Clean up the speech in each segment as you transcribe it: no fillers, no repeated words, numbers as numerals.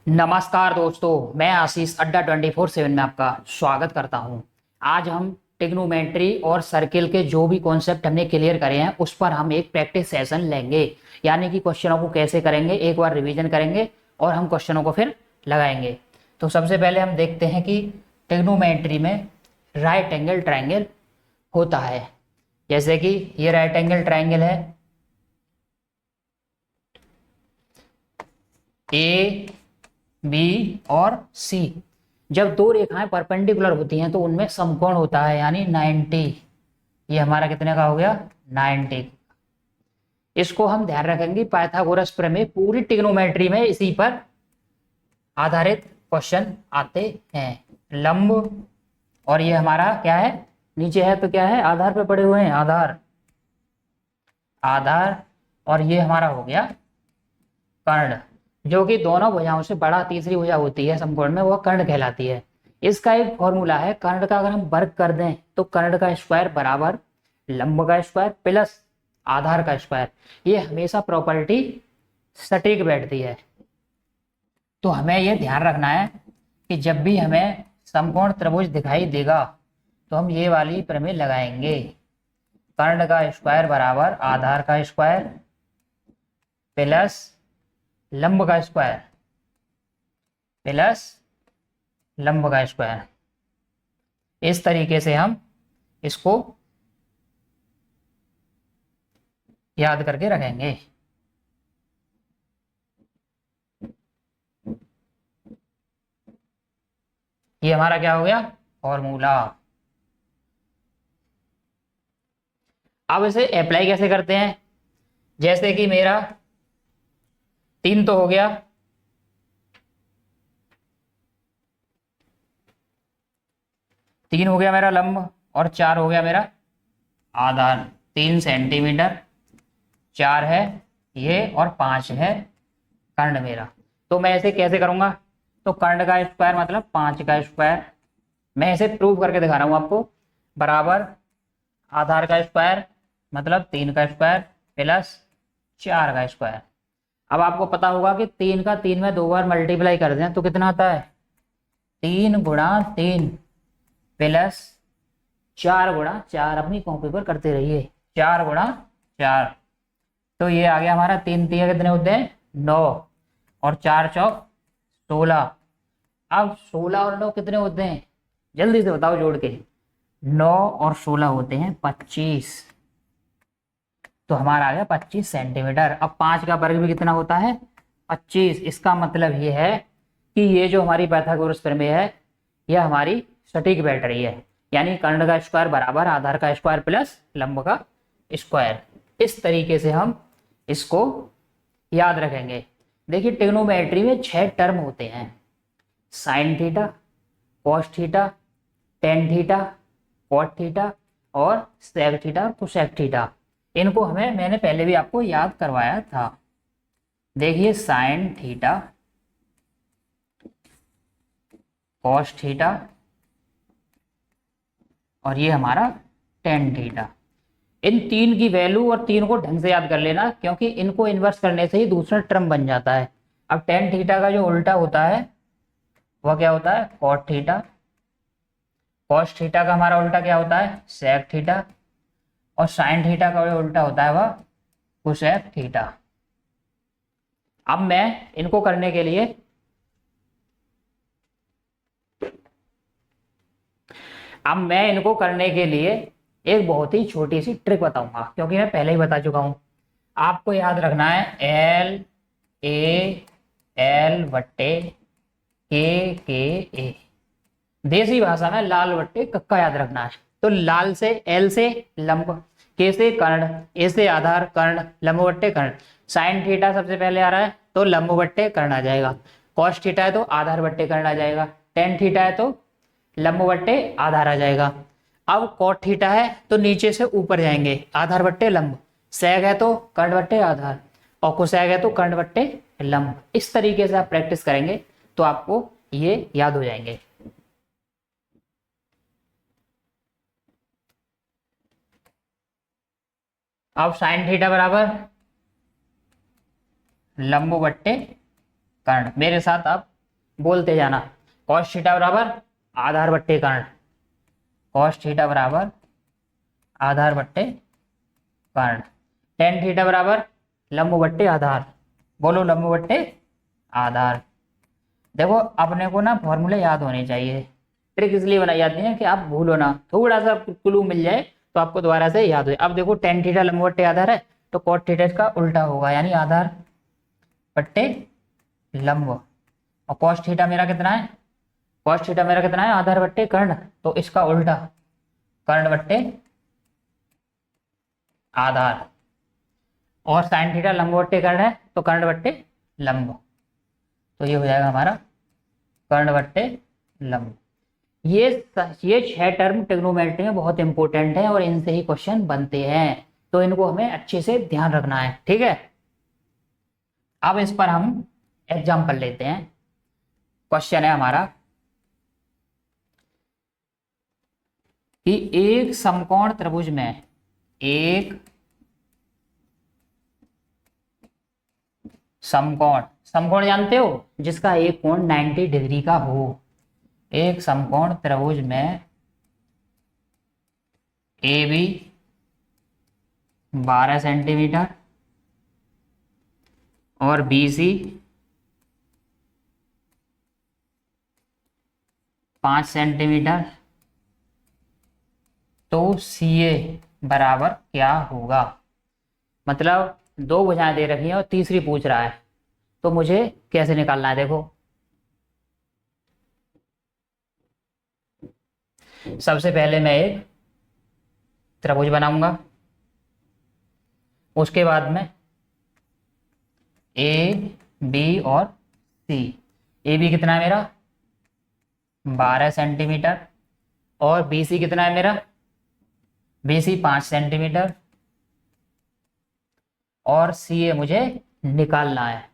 नमस्कार दोस्तों, मैं आशीष अड्डा 24/7 में आपका स्वागत करता हूं। आज हम ट्रिग्नोमेट्री और सर्किल के जो भी कॉन्सेप्ट हमने क्लियर करे हैं उस पर हम एक प्रैक्टिस सेशन लेंगे। यानी कि क्वेश्चनों को कैसे करेंगे, एक बार रिवीजन करेंगे और हम क्वेश्चनों को फिर लगाएंगे। तो सबसे पहले हम देखते हैं कि ट्रिग्नोमेट्री में राइट एंगल ट्राइंगल होता है। जैसे कि ये राइट एंगल ट्राइंगल है, ए बी और सी। जब दो रेखाएं परपेंडिकुलर होती हैं तो उनमें समकोण होता है, यानी 90। ये हमारा कितने का हो गया? 90। इसको हम ध्यान रखेंगे, पाइथागोरस प्रमेय पूरी ट्रिग्नोमेट्री में इसी पर आधारित क्वेश्चन आते हैं। लंब, और ये हमारा क्या है, नीचे है तो क्या है, आधार पे पड़े हुए हैं, आधार आधार। और ये हमारा हो गया कर्ण, जो कि दोनों भुजाओं से बड़ा तीसरी भुजा होती है समकोण में, वह कर्ण कहलाती है। इसका एक फॉर्मूला है, कर्ण का अगर हम वर्ग कर दें तो कर्ण का स्क्वायर बराबर लंब का स्क्वायर प्लस आधार का स्क्वायर। ये हमेशा प्रॉपर्टी सटीक बैठती है। तो हमें यह ध्यान रखना है कि जब भी हमें समकोण त्रिभुज दिखाई देगा तो हम ये वाली प्रमेय लगाएंगे। कर्ण का स्क्वायर बराबर आधार का स्क्वायर प्लस लंब का स्क्वायर प्लस लंब का स्क्वायर। इस तरीके से हम इसको याद करके रखेंगे। ये हमारा क्या हो गया, फॉर्मूला। अब इसे अप्लाई कैसे करते हैं? जैसे कि मेरा 3 तो हो गया, तीन हो गया मेरा लंब और 4 हो गया मेरा आधार। 3 सेंटीमीटर, 4 है ये और 5 है कर्ण मेरा। तो मैं इसे कैसे करूंगा? तो कर्ण का स्क्वायर मतलब 5 का स्क्वायर, मैं इसे प्रूव करके दिखा रहा हूं आपको, बराबर आधार का स्क्वायर मतलब 3 का स्क्वायर प्लस 4 का स्क्वायर। अब आपको पता होगा कि 3 का 3 में 2 बार मल्टीप्लाई कर दें तो कितना आता है, 3 गुणा 3 प्लस 4 गुणा 4। अपनी कॉपी पर करते रहिए, 4 गुणा 4। तो ये आ गया हमारा, 3 3 कितने होते हैं, 9 और 4 चौक 16। अब 16 और 9 कितने होते हैं, जल्दी से बताओ जोड़ के। 9 और 16 होते हैं 25। तो हमारा आ गया 25 सेंटीमीटर। अब 5 का वर्ग भी कितना होता है, 25। इसका मतलब ये है कि ये जो हमारी पाइथागोरस प्रमेय है यह हमारी सटीक बैठ रही है। यानी कर्ण का स्क्वायर बराबर आधार का स्क्वायर प्लस लंब का स्क्वायर। इस तरीके से हम इसको याद रखेंगे। देखिए ट्रिग्नोमेट्री में 6 टर्म होते हैं, sine theta, cos theta, tan theta, cot theta और सेक थीटा, कोसेक थीटा। इनको मैंने पहले भी आपको याद करवाया था। देखिए साइन थीटा, कॉस थीटा और ये हमारा टेन थीटा। इन तीन की वैल्यू और तीन को ढंग से याद कर लेना, क्योंकि इनको इन्वर्स करने से ही दूसरा टर्म बन जाता है। अब टेन थीटा का जो उल्टा होता है वह क्या होता है, कॉट थीटा। कॉस थीटा का हमारा उल्टा क्या होता है, सेक थीटा। और साइन थीटा का जो उल्टा होता है वह कोसेक थीटा। अब मैं इनको करने के लिए एक बहुत ही छोटी सी ट्रिक बताऊंगा, क्योंकि मैं पहले ही बता चुका हूं। आपको याद रखना है एल ए एल बट्टे के ए। देसी भाषा में लाल बट्टे कक्का याद रखना है। तो लाल से एल से लंब, के से कर्ण, ए से आधार कर्ण, लंब बट्टे कर्ण। साइन थीटा सबसे पहले आ रहा है तो लंब बट्टे कर्ण आ जाएगा। कॉस थीटा है तो आधार बट्टे कर्ण आ जाएगा। टेन थीटा है तो लंब बट्टे आधार आ जाएगा। अब कॉट थीटा है तो नीचे से ऊपर जाएंगे, आधार बट्टे लंब। सेक है तो कर्ण बट्टे आधार और कोसेक है तो कर्ण बट्टे लंब। इस तरीके से आप प्रैक्टिस करेंगे तो आपको ये याद हो जाएंगे। अब साइन थीटा बराबर लंब बट्टे कर्ण। मेरे साथ आप बोलते जाना। कॉस थीटा बराबर आधार बट्टे कर्ण, कॉस थीटा बराबर आधार बट्टे कर्ण। टेन थीटा बराबर लंब बट्टे आधार, बोलो लंब बट्टे आधार। देखो अपने को ना फॉर्मूले याद होने चाहिए, ट्रिक इसलिए बनाई जाती है कि आप भूलो ना, थोड़ा सा क्लू मिल जाए तो आपको दोबारा से याद हो। अब देखो टेन थीटा लंब बट्टे आधार है, तो कॉट थीटा इसका उल्टा होगा, यानी आधार बट्टे लंब। और कॉस थीटा मेरा कितना है, कॉस थीटा मेरा कितना है, आधार बट्टे कर्ण, तो इसका उल्टा कर्ण बट्टे आधार। और साइन थीटा लंब बट्टे कर्ण है, तो कर्ण बट्टे लंब, तो ये हो जाएगा हमारा कर्ण बट्टे लंब। ये 6 टर्म ट्रिग्नोमेट्री में बहुत इंपॉर्टेंट है और इनसे ही क्वेश्चन बनते हैं, तो इनको हमें अच्छे से ध्यान रखना है, ठीक है। अब इस पर हम एग्जाम्पल लेते हैं। क्वेश्चन है हमारा कि एक समकोण त्रिभुज में, एक समकोण, समकोण जानते हो जिसका एक कोण 90 डिग्री का हो, एक समकोण त्रिभुज में ए बी 12 सेंटीमीटर और बी सी 5 सेंटीमीटर, तो सी ए बराबर क्या होगा। मतलब दो भुजाएं दे रखी हैं और तीसरी पूछ रहा है, तो मुझे कैसे निकालना है। देखो सबसे पहले मैं एक त्रिभुज बनाऊंगा, उसके बाद में ए बी और सी। ए बी कितना है मेरा 12 सेंटीमीटर और बी सी कितना है मेरा, बी सी 5 सेंटीमीटर और सी ए मुझे निकालना है।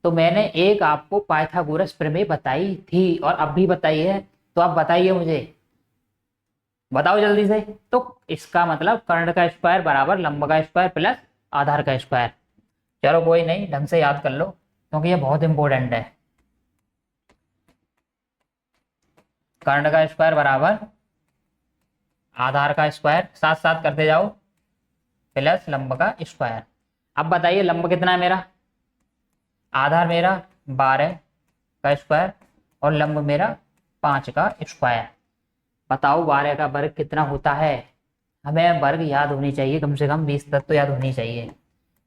तो मैंने एक आपको पाइथागोरस प्रमेय बताई थी और अब भी बताई है, तो आप बताइए मुझे, बताओ जल्दी से। तो इसका मतलब कर्ण का स्क्वायर बराबर लंब का स्क्वायर प्लस आधार का स्क्वायर। चलो कोई नहीं, ढंग से याद कर लो क्योंकि ये बहुत इंपॉर्टेंट है। कर्ण का स्क्वायर बराबर आधार का स्क्वायर, साथ साथ करते जाओ, प्लस लंब का स्क्वायर। अब बताइए लंब कितना है मेरा, आधार मेरा 12 का स्क्वायर और लंब मेरा 5 का स्क्वायर। बताओ 12 का वर्ग कितना होता है, हमें वर्ग याद होनी चाहिए, कम से कम 20 तक तो याद होनी चाहिए।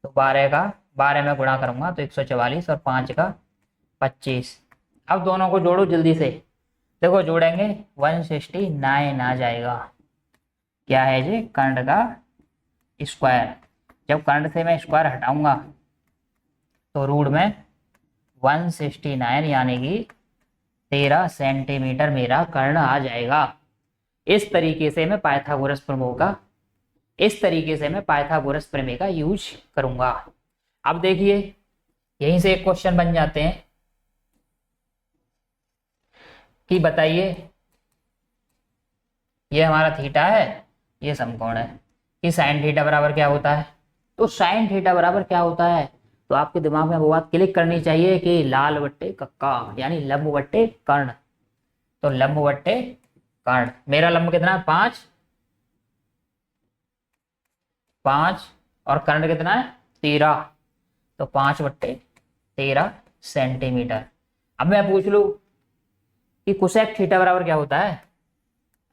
तो 12 में गुणा करूंगा तो 144 और 5 का 25। अब दोनों को जोड़ो जल्दी से, देखो जोड़ेंगे 169 आ जाएगा। क्या है जी, कर्ण का स्क्वायर। जब कर्ण से मैं स्क्वायर हटाऊंगा तो रूट में 169 यानी कि 13 सेंटीमीटर मेरा कर्ण आ जाएगा। इस तरीके से मैं पाइथागोरस प्रमेय का, इस तरीके से मैं पाइथागोरस प्रमेय का यूज करूंगा। अब देखिए यहीं से एक क्वेश्चन बन जाते हैं कि बताइए ये हमारा थीटा है, ये समकोण है, कि साइन थीटा बराबर क्या होता है। तो साइन थीटा बराबर क्या होता है, तो आपके दिमाग में वो बात क्लिक करनी चाहिए कि लाल बट्टे कक्का, यानी लंब बट्टे कर्ण। तो लंब बट्टे कर्ण, मेरा लंब कितना है 5, 5 और कर्ण कितना है 13, तो 5/13 सेंटीमीटर। अब मैं पूछ लू कि कोसेक थीटा बराबर क्या होता है।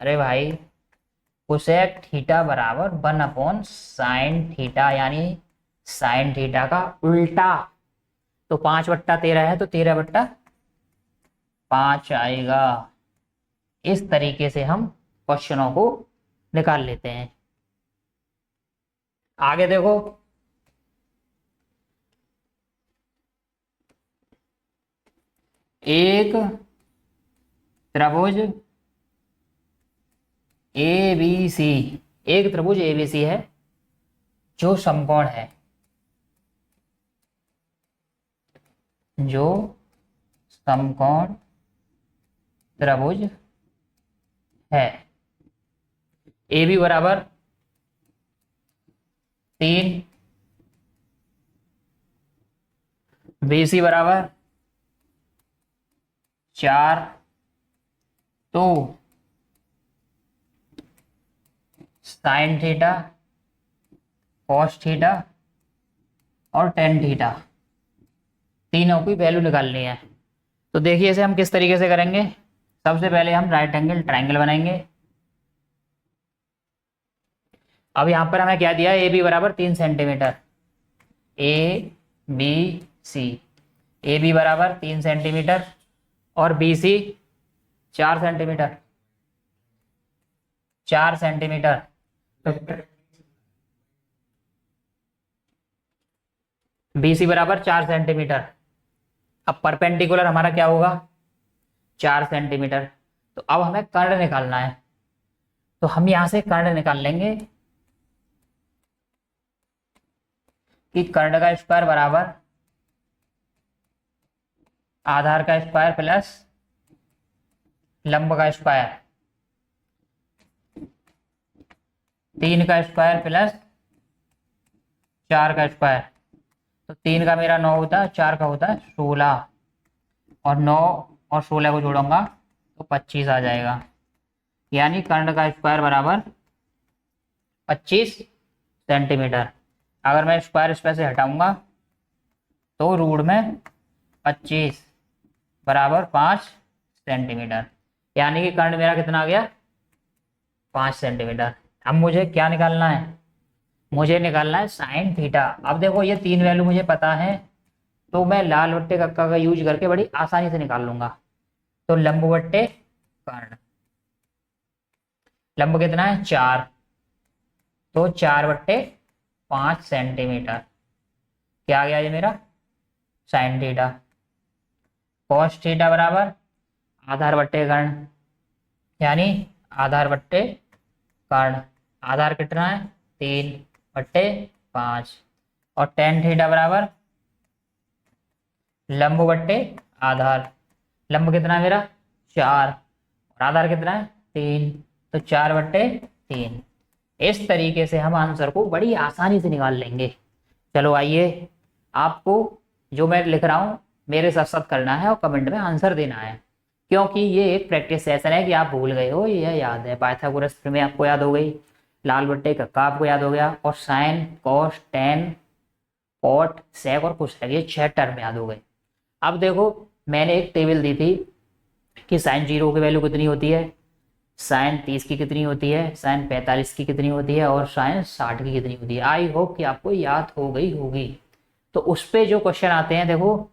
अरे भाई कोसेक थीटा बराबर 1/sin थीटा, यानी साइन थीटा का उल्टा। तो 5/13 है तो 13/5 आएगा। इस तरीके से हम क्वेश्चनों को निकाल लेते हैं। आगे देखो एक त्रिभुज ए बी सी, एक त्रिभुज ए बी सी है जो समकोण है, जो समकोण त्रिभुज है। ए बी बराबर 3, बी सी बराबर 4 तो साइन थीटा, कॉस थीटा और टेन थीटा, तीनों की वैल्यू निकालनी है। तो देखिए इसे हम किस तरीके से करेंगे। सबसे पहले हम राइट एंगल ट्राइंगल बनाएंगे। अब यहाँ पर हमें क्या दिया है, ए बी बराबर 3 centimetre, A B C, A B बराबर 3 सेंटीमीटर और B C 4 centimetre, 4 centimetre. B C बराबर 4 सेंटीमीटर। अब परपेंडिकुलर हमारा क्या होगा, 4 सेंटीमीटर। तो अब हमें कर्ण निकालना है, तो हम यहां से कर्ण निकाल लेंगे कि कर्ण का स्क्वायर बराबर आधार का स्क्वायर प्लस लंब का स्क्वायर, 3 का स्क्वायर प्लस 4 का स्क्वायर। तो 3 का मेरा 9 होता है, 4 का होता है 16 और 9 और 16 को जोड़ूंगा तो 25 आ जाएगा। यानी कर्ण का स्क्वायर बराबर 25 सेंटीमीटर। अगर मैं स्क्वायर स्क्वायर से हटाऊंगा तो रूट में 25 बराबर 5 सेंटीमीटर। यानी कि कर्ण मेरा कितना आ गया, 5 सेंटीमीटर। अब मुझे क्या निकालना है, मुझे निकालना है साइन थीटा। अब देखो ये 3 वैल्यू मुझे पता है, तो मैं लाल बट्टे कक्का का यूज करके बड़ी आसानी से निकाल लूंगा। तो लंब बट्टे कर्ण, लंब कितना है 4, तो 4/5 सेंटीमीटर। क्या आ गया ये मेरा, साइन थीटा। कॉस थीटा बराबर आधार बट्टे कर्ण, यानी आधार बट्टे कर्ण। आधार कितना है 3/5 और टेन थीटा बराबर लंब बट्टे आधार। लंब कितना है मेरा 4 और आधार कितना है 3, तो 4/3। इस तरीके से हम आंसर को बड़ी आसानी से निकाल लेंगे। चलो आइए, आपको जो मैं लिख रहा हूँ मेरे साथ साथ करना है और कमेंट में आंसर देना है, क्योंकि ये एक प्रैक्टिस सेशन है कि आप भूल गए हो, ये याद है। पाइथागोरस प्रमेय आपको याद हो गई, लाल बट्टे कक्का आपको याद हो गया, और sine cos tan cot sec और कोसेक, ये 6 टर्म याद हो गए। अब देखो मैंने एक टेबल दी थी कि साइन 0 की वैल्यू कितनी होती है, साइन 30 की कितनी होती है, साइन 45 की कितनी होती है और साइन 60 की कितनी होती है। आई होप कि आपको याद हो गई होगी। तो उस पे जो क्वेश्चन आते हैं, देखो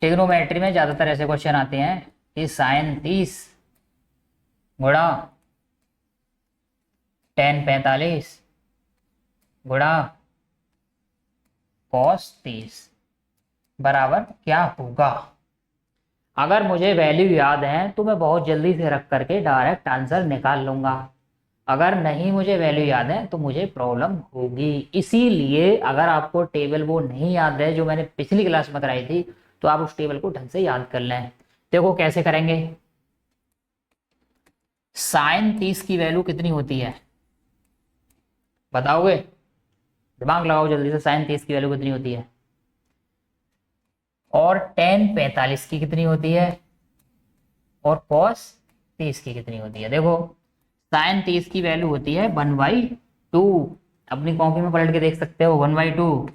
ट्रिग्नोमेट्री में ज्यादातर ऐसे क्वेश्चन आते हैं कि साइन 30 गुणा टेन 45 गुणा कॉस 30 बराबर क्या होगा। अगर मुझे वैल्यू याद है तो मैं बहुत जल्दी से रख करके डायरेक्ट आंसर निकाल लूंगा। अगर नहीं मुझे वैल्यू याद है तो मुझे प्रॉब्लम होगी। इसीलिए अगर आपको टेबल वो नहीं याद है जो मैंने पिछली क्लास में कराई थी, तो आप उस टेबल को ढंग से याद कर लें। देखो कैसे करेंगे, साइन 30 की वैल्यू कितनी होती है बताओगे, दिमाग लगाओ जल्दी से, साइन 30 की वैल्यू कितनी होती है, और टेन 45 की कितनी होती है, और कॉस 30 की कितनी होती है। देखो साइन 30 की वैल्यू होती है 1/2, अपनी कॉपी में पलट के देख सकते हो 1/2,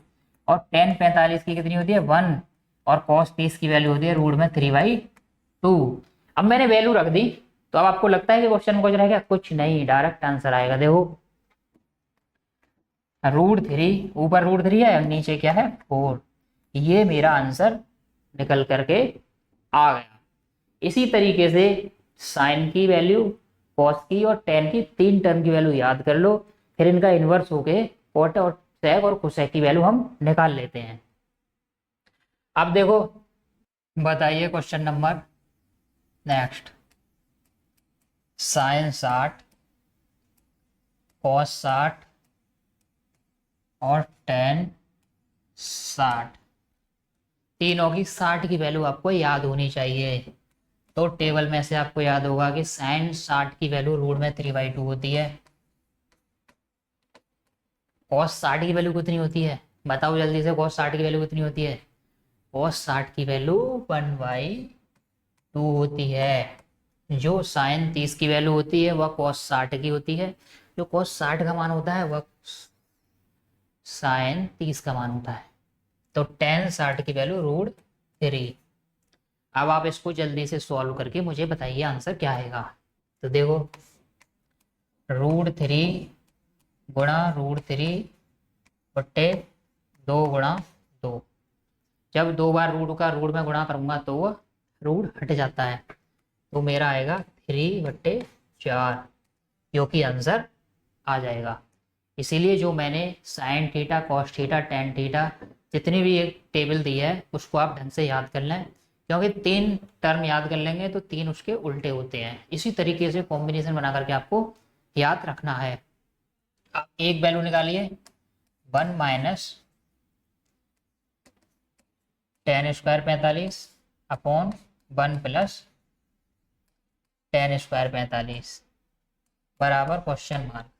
और टेन 45 की कितनी होती है 1, और कॉस 30 की वैल्यू होती है रूट में 3/2। अब मैंने वैल्यू रख दी, तो अब आपको लगता है कि क्वेश्चन में कुछ रह गया, कुछ नहीं, डायरेक्ट आंसर आएगा। देखो √3, ऊपर √3 है, नीचे क्या है 4, ये मेरा आंसर निकल करके आ गया। इसी तरीके से साइन की वैल्यू, कॉस की और टेन की 3 टर्म की वैल्यू याद कर लो, फिर इनका इन्वर्स होके कॉट और सेक और कोसेक की वैल्यू हम निकाल लेते हैं। अब देखो बताइए question number next, sine 60 cos 60 और टेन 60, तीनों की 60 की वैल्यू आपको याद होनी चाहिए। तो टेबल में से आपको याद होगा कि साइन 60 की वैल्यू रूट में 3/2 होती है, कॉस 60 की वैल्यू कितनी होती है बताओ जल्दी से, कॉस 60 की वैल्यू कितनी होती है कॉस 60 की वैल्यू 1/2 होती है। जो साइन 30 की वैल्यू होती है वह कॉस 60 की होती है। जो कॉस 60 का मान होता है वह साइन 30 का मान होता है। तो टेन 60 की वैल्यू √3। अब आप इसको जल्दी से सॉल्व करके मुझे बताइए आंसर क्या आएगा। तो देखो, √3 गुणा √3 बट्टे 2 गुणा 2। जब 2 बार रूट का रूट में गुणा करूंगा तो वो रूट हट जाता है, तो मेरा आएगा 3/4, जो कि आंसर आ जाएगा। इसीलिए जो मैंने sign theta, cos theta, tan theta जितनी भी एक टेबल दी है उसको आप ढंग से याद कर लें, क्योंकि 3 टर्म याद कर लेंगे तो 3 उसके उल्टे होते हैं। इसी तरीके से कॉम्बिनेशन बना करके आपको याद रखना है। आप एक वैल्यू निकालिए, 1 minus ten square 45 upon 1 plus ten square 45 बराबर क्वेश्चन मार्क।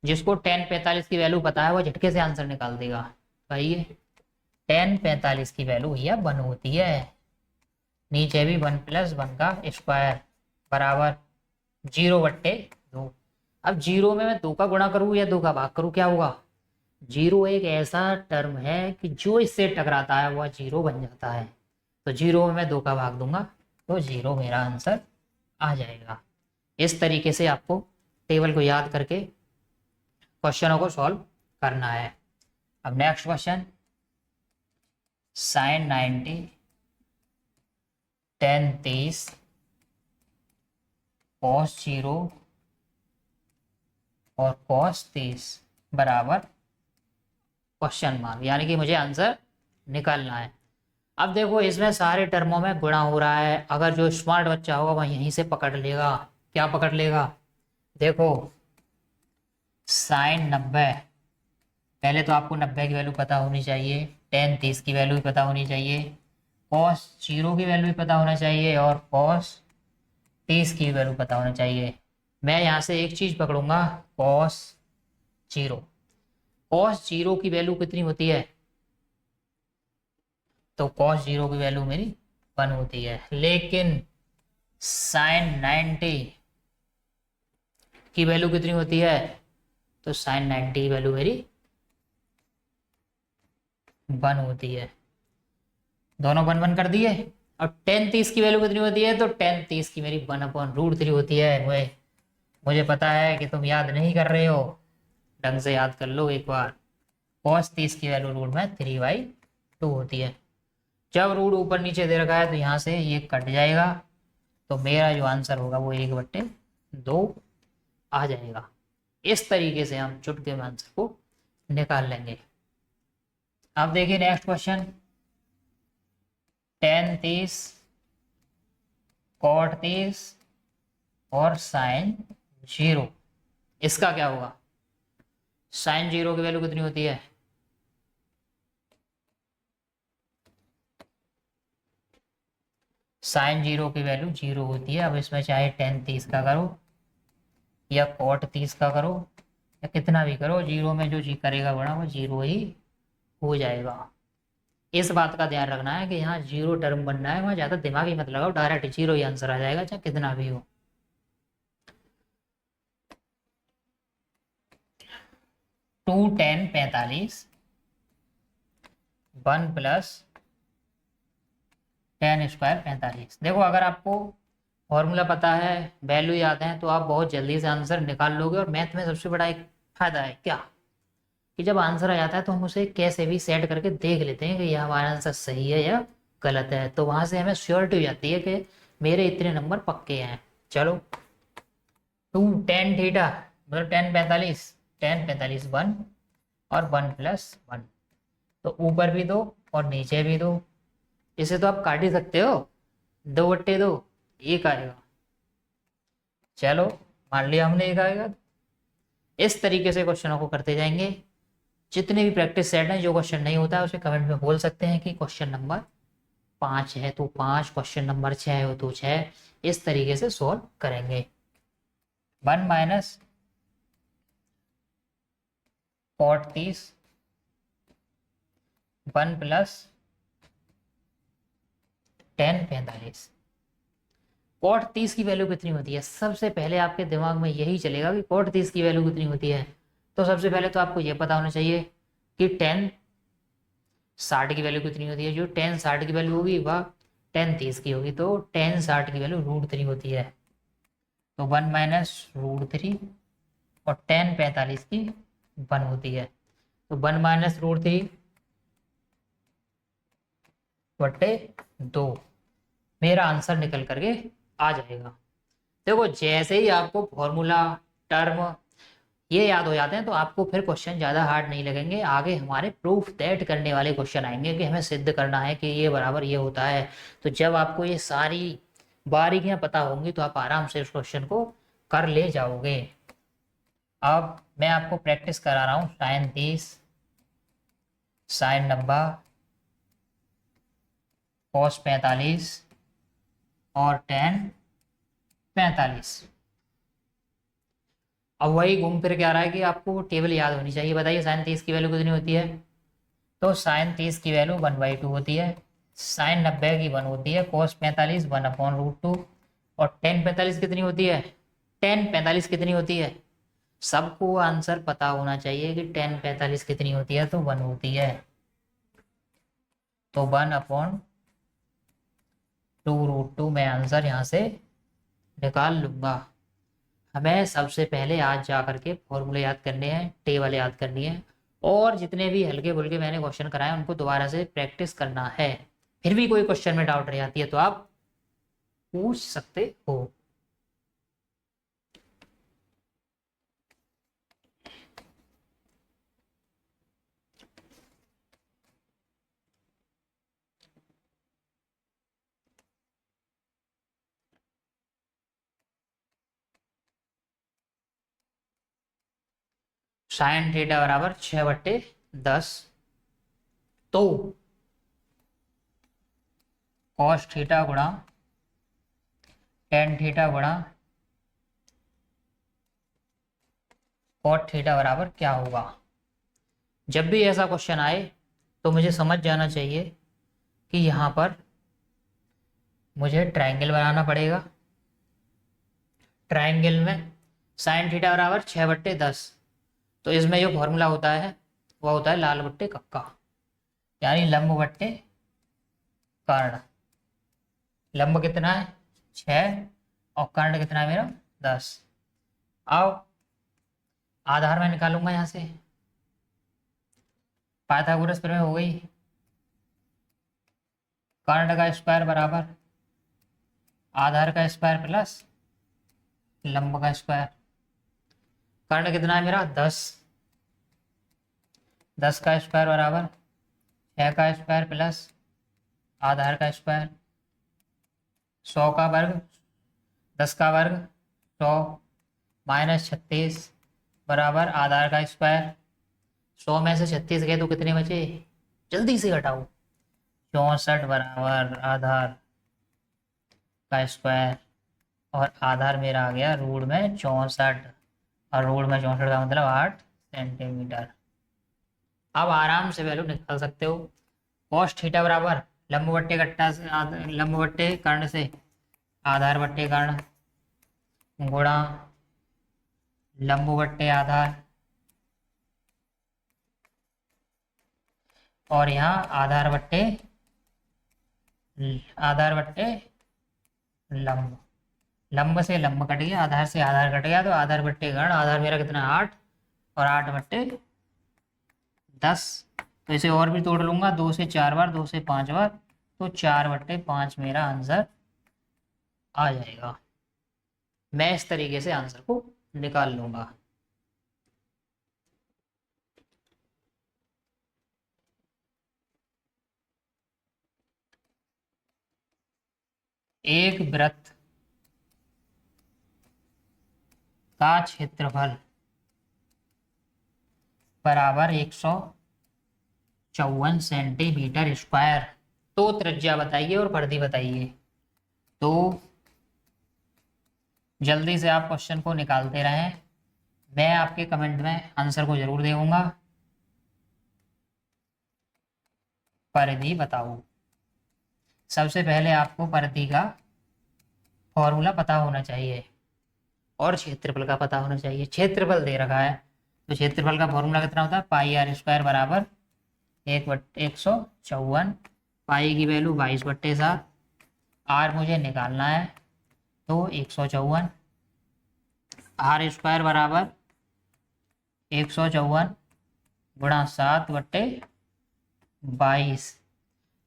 जिसको टेन 45 की वैल्यू पता है वो झटके से आंसर निकाल देगा। भाई टेन 45 की वैल्यू भैया 1 होती है। नीचे भी 1 + 1 का स्क्वायर बराबर 0/2। अब 0 में मैं 2 का गुणा करूँ या 2 का भाग करूँ, क्या होगा? 0 एक ऐसा टर्म है कि जो इससे टकराता है वह 0 बन जाता है। तो 0 में मैं 2 का भाग दूंगा तो 0 मेरा आंसर आ जाएगा। इस तरीके से आपको टेबल को याद करके क्वेश्चनों को सॉल्व करना है। अब next question, sine 90 tan 30 cos 0 और कॉस 30 बराबर क्वेश्चन मार्क, यानी कि मुझे आंसर निकालना है। अब देखो, इसमें सारे टर्मों में गुणा हो रहा है। अगर जो स्मार्ट बच्चा होगा वह यहीं से पकड़ लेगा। क्या पकड़ लेगा? देखो, साइन 90, पहले तो आपको 90 की वैल्यू पता होनी चाहिए, टेन 30 की वैल्यू भी पता होनी चाहिए, कॉस 0 की वैल्यू भी पता होना चाहिए और कॉस 30 की वैल्यू पता होना चाहिए। मैं यहाँ से एक चीज पकड़ूंगा, कॉस 0। कॉस 0 की वैल्यू कितनी होती है? तो कॉस 0 की वैल्यू मेरी 1 होती है। लेकिन साइन 90 की वैल्यू कितनी होती है? तो साइन 90 की वैल्यू मेरी 1 होती है। दोनों 1 1 कर दिए। और टेन 30 की वैल्यू कितनी होती है? तो टेन 30 की मेरी 1/√3 होती है। मुझे पता है कि तुम याद नहीं कर रहे हो, ढंग से याद कर लो एक बार। कॉस 30 की वैल्यू रूट में 3/2 होती है। जब रूट ऊपर नीचे दे रखा है तो यहाँ से ये कट जाएगा, तो मेरा जो आंसर होगा वो 1/2 आ जाएगा। इस तरीके से हम चुटकी में आंसर को निकाल लेंगे। अब देखिए नेक्स्ट क्वेश्चन, टेन 30 कॉट 30 और साइन 0, इसका क्या होगा? साइन 0 की वैल्यू कितनी होती है? साइन 0 की वैल्यू 0 होती है। अब इसमें चाहे टेन 30 का करो या कॉट 30 का करो या कितना भी करो, 0 में जो जी करेगा बड़ा वो 0 ही हो जाएगा। इस बात का ध्यान रखना है कि यहाँ 0 टर्म बनना है, वहाँ ज़्यादा दिमाग ही मत लगाओ, डायरेक्ट 0 ही आंसर आ जाएगा चाहे कितना भी हो। Two tan 45 1 + tan square 45। देखो, अगर आपको फॉर्मूला पता है, वैल्यू याद है, तो आप बहुत जल्दी से आंसर निकाल लोगे। और मैथ में सबसे बड़ा एक फायदा है क्या, कि जब आंसर आ जाता है तो हम उसे कैसे भी सेट करके देख लेते हैं कि यह हमारा आंसर सही है या गलत है। तो वहां से हमें श्योरिटी हो जाती है कि मेरे इतने नंबर पक्के हैं। चलो, टू टेन थीटा मतलब टेन 45 1 और 1 + 1, तो ऊपर भी दो और नीचे भी दो। इसे तो आप काट ही सकते हो, 2/2 एक आएगा। चलो, मान लिया हमने एक आएगा। इस तरीके से क्वेश्चनों को करते जाएंगे। जितने भी प्रैक्टिस सेट हैं, जो क्वेश्चन नहीं होता है उसे कमेंट में बोल सकते हैं कि क्वेश्चन नंबर 5 है तो 5, क्वेश्चन नंबर 6 हो तो 6। इस तरीके से सॉल्व करेंगे। 1 माइनस कॉट 30 1 + tan 45। cot 30 की वैल्यू कितनी होती है? सबसे पहले आपके दिमाग में यही चलेगा कि cot 30 की वैल्यू कितनी होती है। तो सबसे पहले तो आपको ये पता होना चाहिए कि tan 60 की वैल्यू कितनी होती है। जो tan 60 की वैल्यू होगी वह tan 30 की होगी। तो tan 60 की वैल्यू √3 होती है। तो 1 माइनस √3 और tan 45 की 1 होती है। तो 1 माइनस √3 बट्टे 2 मेरा आंसर निकल करके आ जाएगा। देखो जैसे ही आपको फॉर्मूला, टर्म ये याद हो जाते हैं तो आपको फिर क्वेश्चन ज़्यादा हार्ड नहीं लगेंगे। आगे हमारे प्रूफ दैट करने वाले क्वेश्चन आएंगे कि हमें सिद्ध करना है कि ये बराबर ये होता है। तो जब आपको ये सारी बारीकियां पता होंगी तो आप आराम से इस क्वेश्चन को कर ले जाओगे। अब मैं आपको प्रैक्टिस करा रहा हूँ sin 30, sin 90, cos 45 और tan 45। अब वही घूम फिर के आ रहा है कि आपको टेबल याद होनी चाहिए। बताइए sin 30 की वैल्यू कितनी होती है? तो sin 30 की वैल्यू 1/2 होती है, sin 90 की 1 होती है, cos 45 1/√2 और tan 45 कितनी होती है? tan 45 कितनी होती है? सबको आंसर पता होना चाहिए कि tan 45 कितनी होती है। तो 1 होती है। तो 1/2√2 मैं आंसर यहाँ से निकाल लूंगा। हमें सबसे पहले आज जा करके फॉर्मूले याद करने हैं, टेबल याद करनी है और जितने भी हल्के फुल्के मैंने क्वेश्चन कराए उनको दोबारा से प्रैक्टिस करना है। फिर भी कोई क्वेश्चन में डाउट रह जाती है तो आप पूछ सकते हो। साइन थीटा बराबर 6/10। तो कॉस थीटा गुणा टेन थीटा गुणा कॉट थीटा बराबर क्या होगा? जब भी ऐसा क्वेश्चन आए तो मुझे समझ जाना चाहिए कि यहाँ पर मुझे ट्रायंगल बनाना पड़ेगा। ट्रायंगल में साइन थीटा बराबर 6/10। तो इसमें जो फॉर्मूला होता है वह होता है लाल बट्टे कक्का, यानी लंब बट्टे कर्ण। लंब कितना है? 6 और कर्ण कितना है मेरा? 10। अब आधार मैं निकालूंगा यहाँ से। पाइथागोरस प्रमेय हो गई। कर्ण का स्क्वायर बराबर आधार का स्क्वायर प्लस लंब का स्क्वायर। कर्ण कितना है मेरा? 10। 10 का स्क्वायर बराबर 6 का स्क्वायर प्लस आधार का स्क्वायर। 100 का वर्ग, 10 का वर्ग 100 माइनस 36 बराबर आधार का स्क्वायर। 100 में से 36 गए तो कितने बचे? जल्दी से घटाओ। 64 बराबर आधार का स्क्वायर और आधार मेरा आ गया रूट में 64 और रूट में 64 का मतलब 8 सेंटीमीटर। अब आराम से वैल्यू निकाल सकते हो। कॉस थीटा बराबर लंब बट्टे कट्टा से लंब बट्टे कर्ण से आधार बट्टे कर्ण गुणा लंब बट्टे आधार और यहाँ आधार बट्टे लंब। लंब से लंब कट गया, आधार से आधार कट गया तो आधार बट्टे कर्ण। आधार मेरा कितना? 8 और 8/10। तो इसे और भी तोड़ लूंगा, 2 से 4 बार, 2 से 5 बार, तो 4/5 मेरा आंसर आ जाएगा। मैं इस तरीके से आंसर को निकाल लूंगा। एक वृत्त का क्षेत्रफल बराबर 154 सेंटीमीटर स्क्वायर। तो त्रिज्या बताइए और परिधि बताइए। तो जल्दी से आप क्वेश्चन को निकालते रहें, मैं आपके कमेंट में आंसर को जरूर दूंगा। परिधि बताओ। सबसे पहले आपको परिधि का फॉर्मूला पता होना चाहिए और क्षेत्रफल का पता होना चाहिए। क्षेत्रफल दे रखा है तो क्षेत्रफल का फॉर्मूला कितना होता है, पाई आर स्क्वायर बराबर 1/154। पाई की वैल्यू 22/7, आर मुझे निकालना है तो 154। आर स्क्वायर बराबर 154 गुणा 7/22।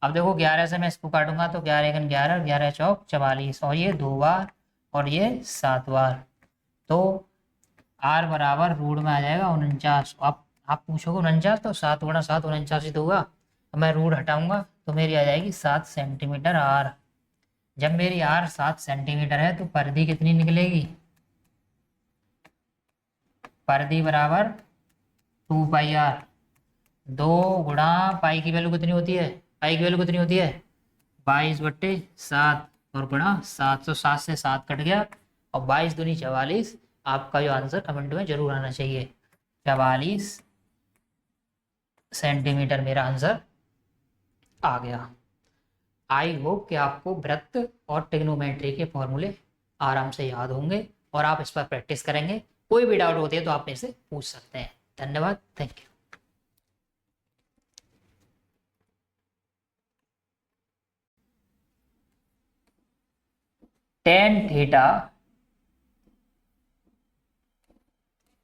अब देखो 11 से मैं इसको काटूंगा तो 11×11 11×4 = 44 और ये 2 बार और ये 7 बार, तो आर बराबर रूट में आ जाएगा 49। आप पूछोगे 49 तो 7 × 7 49 ही तो होगा। अब मैं रूट हटाऊंगा तो मेरी आ जाएगी 7 सेंटीमीटर आर। जब मेरी आर 7 सेंटीमीटर है तो परिधि कितनी निकलेगी, परिधि बराबर 2πr। 2 गुणा पाई की वैल्यू कितनी होती है, पाई की वैल्यू कितनी होती है 22/7 और गुणा 7, तो 7 से 7 कट गया और 22 दूनी 44। आपका जो आंसर कमेंट में जरूर आना चाहिए, 44 सेंटीमीटर मेरा आंसर आ गया। आई होप कि आपको वृत्त और ट्रिग्नोमेट्री के फॉर्मूले आराम से याद होंगे और आप इस पर प्रैक्टिस करेंगे। कोई भी डाउट होती है तो आप मेरे से पूछ सकते हैं। धन्यवाद, thank you. Tan theta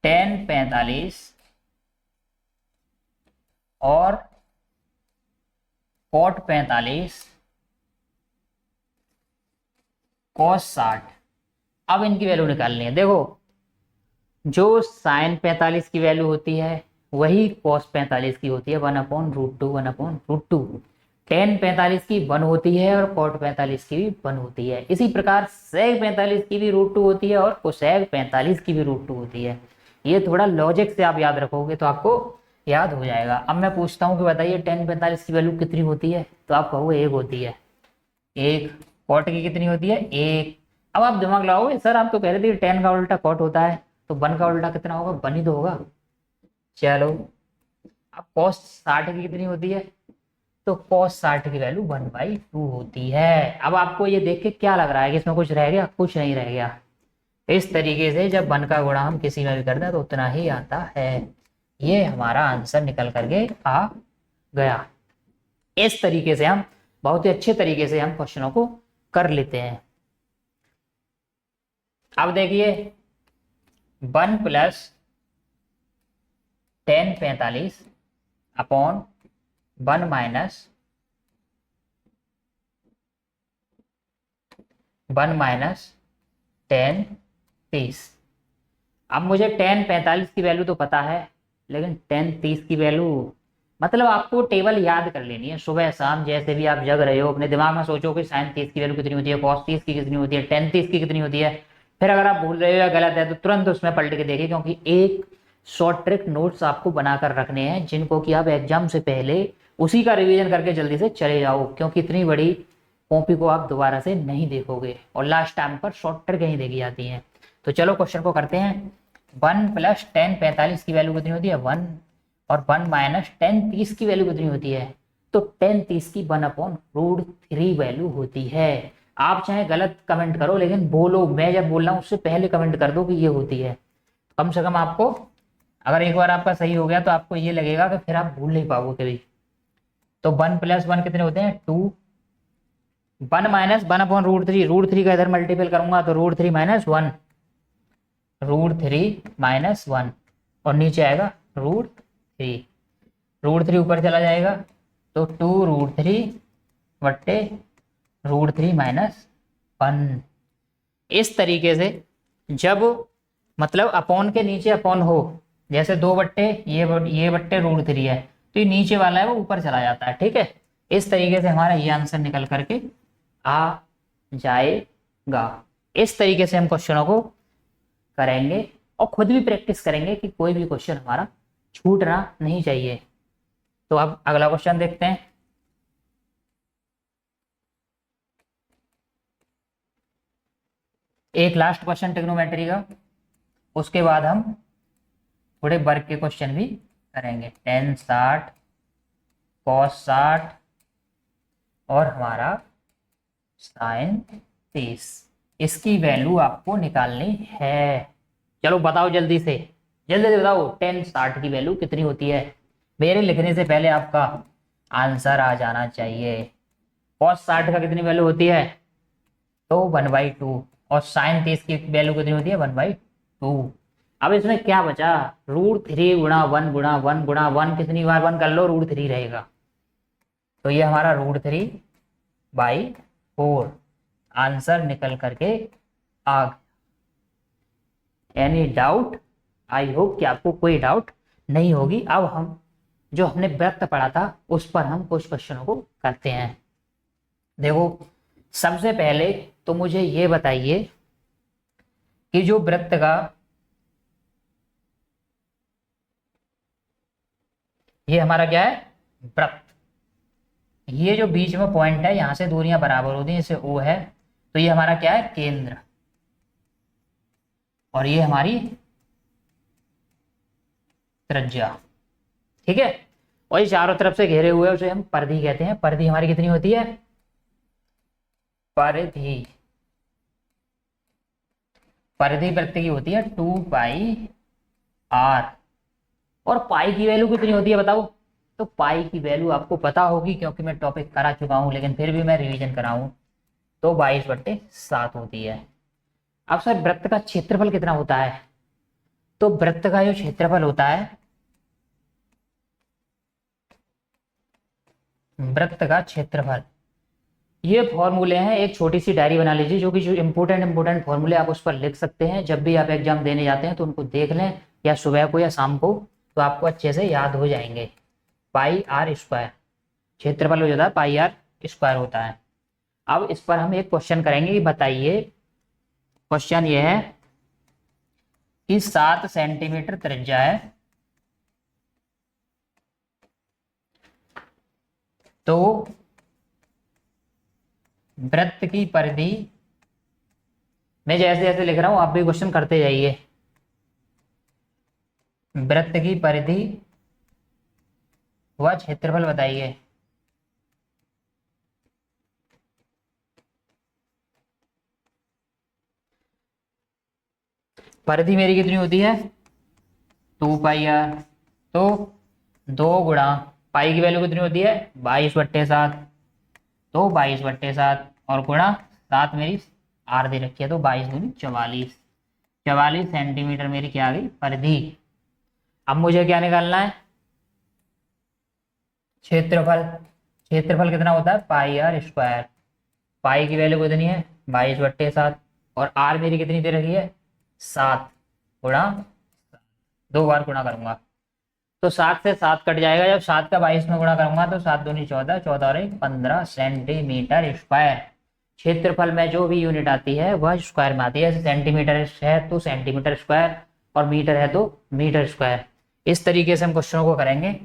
tan 45 और कॉट 45 कॉस 60। अब इनकी वैल्यू निकालनी है। देखो जो साइन 45 की वैल्यू होती है वही कॉस 45 की होती है, 1/√2 1/√2। टेन 45 की 1 होती है और कॉट 45 की भी 1 होती है। इसी प्रकार सेक 45 की भी √2 होती है और कोसेक 45 की भी √2 होती है। ये थोड़ा लॉजिक से आप याद रखोगे तो आपको याद हो जाएगा। अब मैं पूछता हूँ कि बताइए टेन 45 की वैल्यू कितनी होती है, तो आप कहोगे 1 होती है। 1 कॉट की कितनी होती है 1। अब आप दिमाग लगाओगे सर आप तो कह रहे थे 10 का उल्टा कॉट होता है, तो 1 का उल्टा कितना होगा 1 ही तो होगा। चलो अब कॉस 60 की कितनी होती है, तो कॉस 60 की वैल्यू 1/2 होती है। अब आपको ये देख के क्या लग रहा है कि इसमें कुछ रह गया, कुछ नहीं रह गया। इस तरीके से जब 1 का गुणा हम किसी में भी करते हैं तो उतना ही आता है। ये हमारा आंसर निकल करके आ गया। इस तरीके से हम बहुत ही अच्छे तरीके से हम क्वेश्चनों को कर लेते हैं। अब देखिए 1 + टेन 45 अपॉन 1 - 10 30। अब मुझे 10 45 की वैल्यू तो पता है, लेकिन 10 30 की वैल्यू मतलब आपको टेबल याद कर लेनी है। सुबह शाम जैसे भी आप जग रहे हो अपने दिमाग में सोचो कि साइन 30 की वैल्यू कितनी होती है, कॉस 30 की कितनी होती है, टेन 30 की कितनी होती है। फिर अगर आप भूल रहे हो या गलत है तो तुरंत उसमें पलट के देखिए, क्योंकि एक शॉर्ट ट्रिक नोट्स आपको बनाकर रखने हैं जिनको कि आप एग्जाम से पहले उसी का रिवीजन करके जल्दी से चले जाओ, क्योंकि इतनी बड़ी कॉपी को आप दोबारा से नहीं देखोगे और लास्ट टाइम पर शॉर्ट ट्रिक ही देखी जाती हैं। तो चलो क्वेश्चन को करते हैं। 1 + 10 45 की वैल्यू कितनी होती है 1, और 1 - 10 30 की वैल्यू कितनी होती है, तो 10 30 की 1/√3 वैल्यू होती है। आप चाहे गलत कमेंट करो लेकिन बोलो, मैं जब बोल रहा हूँ उससे पहले कमेंट कर दो कि ये होती है। कम से कम आपको अगर एक बार आपका सही हो गया तो आपको ये लगेगा कि फिर आप भूल नहीं पाओगे कभी। तो 1 + 1 कितने होते हैं 2। 1 - 1/√3, √3 का इधर मल्टीपल करूंगा तो √3 - 1, √3 - 1 और नीचे आएगा √3। √3 ऊपर चला जाएगा तो 2√3/√3 - 1। इस तरीके से जब मतलब अपॉन के नीचे अपॉन हो, जैसे 2 ये बट्टे √3 है तो ये नीचे वाला है वो ऊपर चला जाता है। ठीक है, इस तरीके से हमारा ये आंसर निकल करके आ जाएगा। इस तरीके से हम क्वेश्चनों को करेंगे और खुद भी प्रैक्टिस करेंगे कि कोई भी क्वेश्चन हमारा छूटना नहीं चाहिए। तो अब अगला क्वेश्चन देखते हैं। एक लास्ट क्वेश्चन ट्रिग्नोमेट्री का, उसके बाद हम थोड़े वर्ग के क्वेश्चन भी करेंगे। tan 60 cos 60 और हमारा साइन 30, इसकी वैल्यू आपको निकालनी है। चलो बताओ जल्दी से, जल्दी से बताओ, टेन 60 की वैल्यू कितनी होती है। मेरे लिखने से पहले आपका आंसर आ जाना चाहिए। कॉस 60 का कितनी वैल्यू होती है, तो 1/2, और साइन 30 की वैल्यू कितनी होती है, 1/2। अब इसमें क्या बचा, √3 गुणा 1 गुणा 1 गुणा 1, कितनी बार 1 कर लो, √3 रहेगा। तो ये हमारा √3/4 आंसर निकल करके आ गया। Any doubt? आई होप कि आपको कोई डाउट नहीं होगी। अब हम जो हमने वृत्त पढ़ा था उस पर हम कुछ क्वेश्चनों को करते हैं। देखो, सबसे पहले तो मुझे ये बताइए कि जो वृत्त का ये हमारा क्या है, वृत्त, ये जो बीच में पॉइंट है यहां से दूरियां बराबर होती हैं, इसे ओ है, तो ये हमारा क्या है, केंद्र, और ये हमारी त्रिज्या। ठीक है, और ये चारों तरफ से घेरे हुए उसे हम परिधि कहते हैं। परिधि हमारी कितनी होती है, परिधि, परिधि वृत्त की होती है 2πr। और पाई की वैल्यू कितनी होती है बताओ, तो पाई की वैल्यू आपको पता होगी क्योंकि मैं टॉपिक करा चुका हूं, लेकिन फिर भी मैं रिवीजन कराऊं, तो 22/7 होती है। अब सर वृत्त का क्षेत्रफल कितना होता है, तो वृत्त का जो क्षेत्रफल होता है, वृत्त का क्षेत्रफल, ये फॉर्मूले हैं, एक छोटी सी डायरी बना लीजिए, जो कि जो इंपोर्टेंट फॉर्मूले आप उस पर लिख सकते हैं। जब भी आप एग्जाम देने जाते हैं तो उनको देख लें, या सुबह को या शाम को, तो आपको अच्छे से याद हो जाएंगे। πr², क्षेत्रफल हो जाता है πr² होता है। अब इस पर हम एक क्वेश्चन करेंगे कि बताइए, क्वेश्चन ये है कि 7 सेंटीमीटर त्रिज्या है, तो वृत्त की परिधि, मैं जैसे जैसे लिख रहा हूं आप भी क्वेश्चन करते जाइए। वृत्त की परिधि व क्षेत्रफल बताइए। परिधि मेरी कितनी होती है, 2πr, तो 2 गुणा पाई की वैल्यू कितनी होती है, 22/7, तो 22/7, और गुणा 7 मेरी आर दे रखी है, तो 22×2 44, 44 सेंटीमीटर मेरी क्या आ गई, परिधि। अब मुझे क्या निकालना है, क्षेत्रफल। क्षेत्रफल कितना होता है, πr²। पाई की वैल्यू कितनी है, 22/7, और आर मेरी कितनी दे रखी है, 7, गुणा 2 बार गुणा करूंगा, तो 7 से 7 कट जाएगा। जब 7 का 22 में गुणा करूंगा तो 7×2 14, 14 और 1 15 सेंटीमीटर स्क्वायर। क्षेत्रफल में जो भी यूनिट आती है वह स्क्वायर में आती है, जैसे सेंटीमीटर है तो सेंटीमीटर स्क्वायर, और मीटर है तो मीटर स्क्वायर। इस तरीके से हम क्वेश्चनों को करेंगे।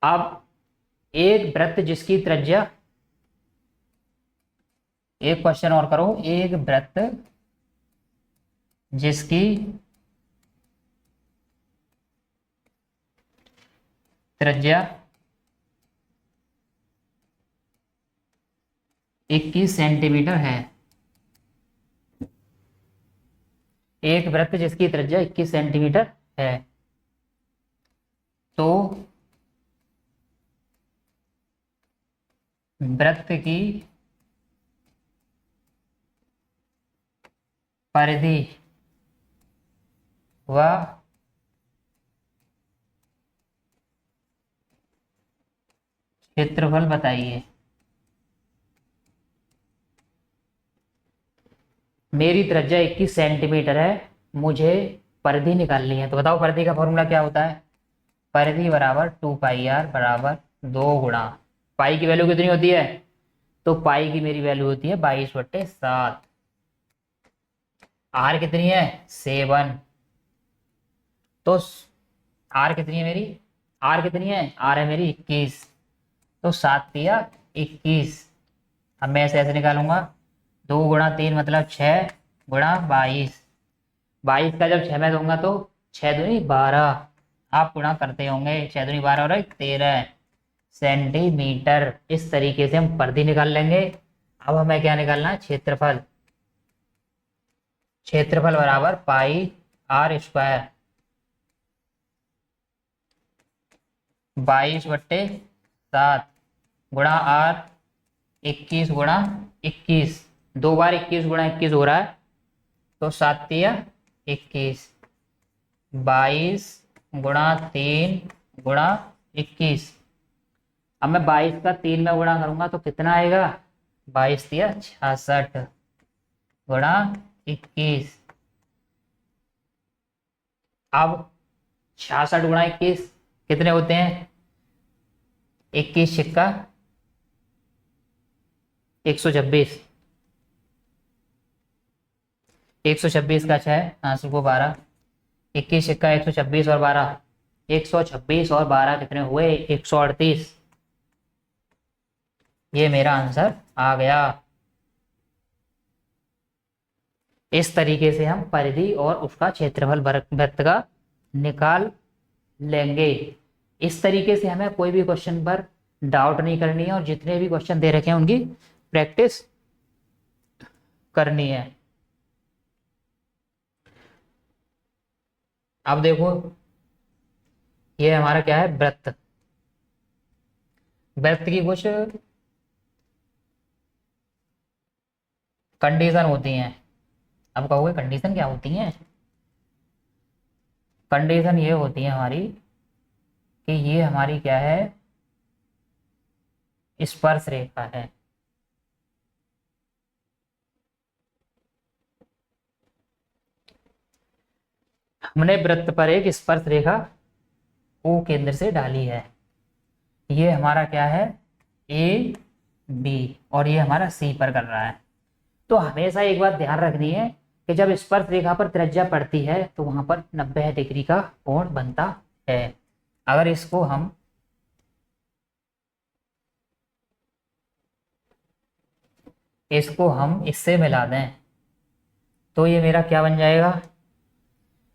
अब एक वृत्त जिसकी त्रिज्या, एक क्वेश्चन और करो, एक वृत्त जिसकी त्रिज्या 21 सेंटीमीटर है, एक वृत्त जिसकी त्रिज्या 21 सेंटीमीटर है, तो वृत्त की परिधि व क्षेत्रफल बताइए। मेरी त्रिज्या 21 सेंटीमीटर है, मुझे परिधि निकालनी है, तो बताओ परिधि का फॉर्मूला क्या होता है, परिधि बराबर 2πr बराबर 2 गुणा पाई की वैल्यू कितनी होती है, तो पाई की मेरी वैल्यू होती है 22/7, आर कितनी है 7, तो आर कितनी है मेरी, आर कितनी है, आर है मेरी 21, तो 7 तिया 21। अब मैं ऐसे ऐसे निकालूंगा, 2 गुणा 3 मतलब 6 गुणा 22, 22 का जब 6 में दूंगा तो 6 दूनी 12, आप गुणा करते होंगे, 6 दूनी 12 और 1 13, सेंटीमीटर। इस तरीके से हम परिधि निकाल लेंगे। अब हमें क्या निकालना है, क्षेत्रफल। क्षेत्रफल बराबर पाई आर स्क्वायर, 22/7 गुणा आर, 21 गुणा 21, 2 बार 21 गुणा 21 हो रहा है, तो 7 × 3 = 21, 22 × 3 × 21। अब मैं 22 का 3 में गुणा करूंगा तो कितना आएगा, 22 × 66 गुणा 21। अब 66 × 21 कितने होते हैं, 21 × 126, 126 का 6, 12, 21 × 126 और 12, 126 और 12 कितने हुए, 138। ये मेरा आंसर आ गया। इस तरीके से हम परिधि और उसका क्षेत्रफल वृत्त का निकाल लेंगे। इस तरीके से हमें कोई भी क्वेश्चन पर डाउट नहीं करनी है और जितने भी क्वेश्चन दे रखे हैं उनकी प्रैक्टिस करनी है। अब देखो ये हमारा क्या है, वृत्त। वृत्त की कुछ कंडीशन होती हैं। अब कहोगे कंडीशन क्या होती हैं, कंडीशन ये होती है हमारी कि ये हमारी क्या है, स्पर्श रेखा है। हमने वृत्त पर एक स्पर्श रेखा O केंद्र से डाली है। ये हमारा क्या है, ए बी, और ये हमारा सी पर कर रहा है। तो हमेशा एक बात ध्यान रखनी है कि जब स्पर्श रेखा पर त्रिज्या पड़ती है तो वहां पर 90 डिग्री का कोण बनता है। अगर इसको हम इससे मिला दें तो ये मेरा क्या बन जाएगा,